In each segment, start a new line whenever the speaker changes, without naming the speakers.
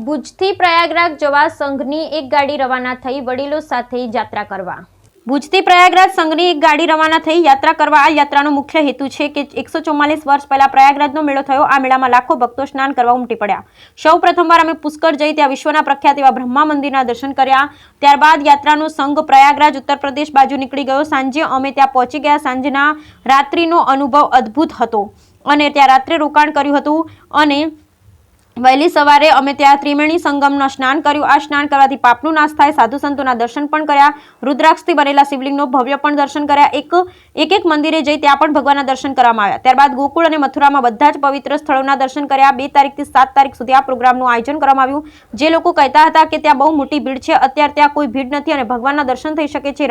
ભુજથી પ્રયાગરાજ જવા સંઘની એક ગાડી રવાના થઈ વડીલો સાથે યાત્રા કરવા। ભુજથી પ્રયાગરાજ સંઘની એક ગાડી રવાના થઈ યાત્રા કરવા। આ યાત્રાનો મુખ્ય હેતુ છે કે 144 વર્ષ પહેલા પ્રયાગરાજનો મેળો થયો। આ મેળામાં લાખો ભક્તો સ્નાન કરવા ઉમટી પડ્યા। સૌ પ્રથમવાર અમે પુષ્કર જઈ ત્યાં વિશ્વના પ્રખ્યાત એવા બ્રહ્મા મંદિરના દર્શન કર્યા। ત્યારબાદ યાત્રાનો સંઘ પ્રયાગરાજ ઉત્તર પ્રદેશ બાજુ નીકળી ગયો। સાંજે અમે ત્યાં પહોંચી ગયા। સાંજના રાત્રિનો અનુભવ અદ્ભુત હતો અને ત્યાં રાત્રે રોકાણ કર્યું હતું અને વહેલી સવારે અમે ત્યાં ત્રિવેણી સંગમમાં સ્નાન કર્યું। આ સ્નાન કરવાથી પાપનો નાશ થાય। સાધુ સંતોના દર્શન પણ કર્યા। રુદ્રાક્ષથી બનેલા શિવલિંગનો ભવ્ય પણ દર્શન કર્યા। એક મંદિરે જઈ ત્યાં પણ ભગવાનના દર્શન કરવામાં આવ્યા। ત્યારબાદ ગોકુળ અને મથુરામાં બધા જ પવિત્ર સ્થળોના દર્શન કર્યા। 2 તારીખથી 7 તારીખ સુધી આ પ્રોગ્રામનું આયોજન કરવામાં આવ્યું। જે લોકો કહેતા હતા કે ત્યાં બહુ મોટી ભીડ છે, અત્યારે ત્યાં કોઈ ભીડ નથી અને ભગવાનના દર્શન થઈ શકે છે।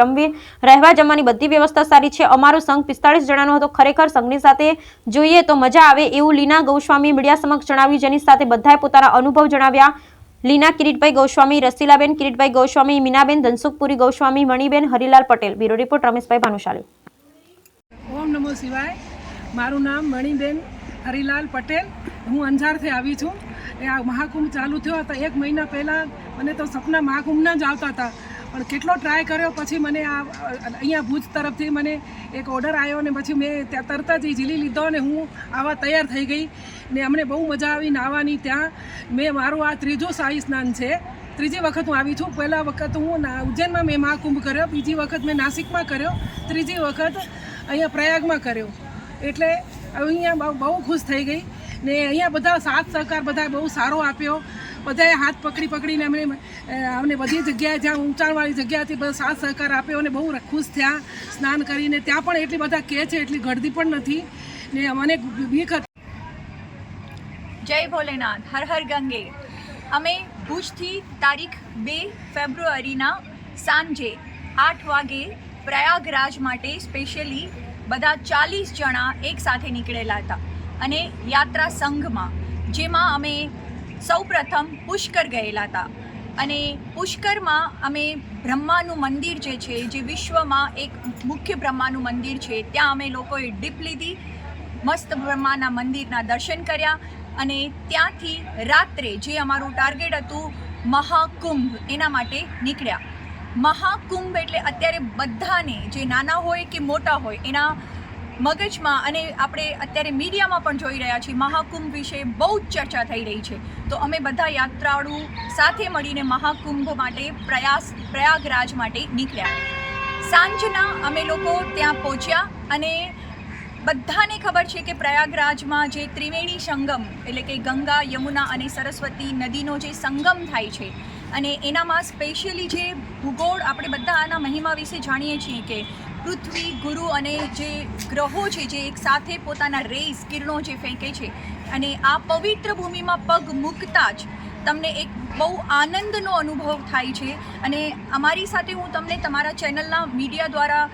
રહેવા જમવાની બધી વ્યવસ્થા સારી છે। અમારો સંઘ 45 જણાનો હતો। ખરેખર સંઘની સાથે જોઈએ તો મજા આવે એવું લીના ગોસ્વામી મીડિયા સમક્ષ જણાવ્યું, જેની સાથે બધાએ પોતાના અનુભવ જણાવ્યા। લીના કિરીટભાઈ ગોસ્વામી, રસીલાબેન કિરીટભાઈ ગોસ્વામી, મીનાબેન ધનસુખપુરી ગોસ્વામી, મણિબેન હરિલાલ પટેલ। Bureau report Rameshbhai Bhanushali.
ઓમ નમો શિવાય। મારું નામ મણિબેન હરિલાલ પટેલ। હું અંજારથી આવી છું। આ મહાકુંભ ચાલુ થયો હતો 1 મહિના પહેલાં મને તો સપના મહાકુંભના જ આવતા હતા, પણ કેટલો ટ્રાય કર્યો પછી મને અહીંયા ભુજ તરફથી મને એક ઓર્ડર આવ્યો ને પછી મેં ત્યાં તરત જ ઝીલી લીધો અને હું આવા તૈયાર થઈ ગઈ ને અમને બહુ મજા આવી નાહવાની। ત્યાં મારું આ 3જું શાહી સ્નાન છે। 3જી વખત હું આવી છું। પહેલા વખત હું ઉજ્જૈનમાં મેં મહાકુંભ કર્યો, બીજી વખત મેં નાસિકમાં કર્યો, 3જી વખત અહીંયા પ્રયાગમાં કર્યો। એટલે અહીંયા બહુ ખુશ થઈ ગઈ ને અહીંયા બધા સાથ સહકાર બધા બહુ સારો આપ્યો। બધાએ હાથ પકડીને અમને બધી જગ્યાએ જ્યાં ઊંચાણવાળી જગ્યાથી બધા સાથ સહકાર આપ્યો અને બહુ ખુશ થયા સ્નાન કરીને। ત્યાં પણ એટલી બધા કહે છે, એટલી ગળદી પણ નથી ને મને બીક હતી।
જય ભોલેનાથ, હર હર ગંગે। અમે ભુજથી તારીખ 2 ફેબ્રુઆરીના સાંજે 8 વાગે પ્રયાગરાજ માટે સ્પેશિયલી બધા 40 જણા એક સાથે નીકળેલા હતા અને યાત્રા સંઘમાં, જેમાં અમે સૌ પ્રથમ પુષ્કર ગયેલા હતા અને પુષ્કરમાં અમે બ્રહ્માનું મંદિર જે છે, જે વિશ્વમાં એક મુખ્ય બ્રહ્માનું મંદિર છે, ત્યાં અમે લોકોએ ડીપ લીધી, મસ્ત બ્રહ્માના મંદિરના દર્શન કર્યા અને ત્યાંથી રાત્રે જે અમારું ટાર્ગેટ હતું મહાકુંભ, એના માટે નીકળ્યા। મહાકુંભ એટલે અત્યારે બધાને, જે નાના હોય કે મોટા હોય, એના મગજમાં અને આપણે અત્યારે મીડિયામાં પણ જોઈ રહ્યા છીએ મહાકુંભ વિશે બહુ જ ચર્ચા થઈ રહી છે। તો અમે બધા યાત્રાળુ સાથે મળીને મહાકુંભ માટે પ્રયાગરાજ માટે નીકળ્યા। સાંજના અમે લોકો ત્યાં પહોંચ્યા અને બધાને ખબર છે કે પ્રયાગરાજમાં જે ત્રિવેણી સંગમ એટલે કે ગંગા, યમુના અને સરસ્વતી નદીનો જે સંગમ થાય છે અને એનામાં સ્પેશિયલી જે ભૂગોળ, આપણે બધા આના મહિમા વિશે જાણીએ છીએ કે પૃથ્વી, ગુરુ અને જે ગ્રહો છે, જે એક સાથે પોતાના રેઝ, કિરણો જે ફેંકે છે અને આ પવિત્ર ભૂમિમાં પગ મૂકતા જ તમને એક બહુ આનંદનો અનુભવ થાય છે। અને અમારી સાથે હું તમને તમારા ચેનલના મીડિયા દ્વારા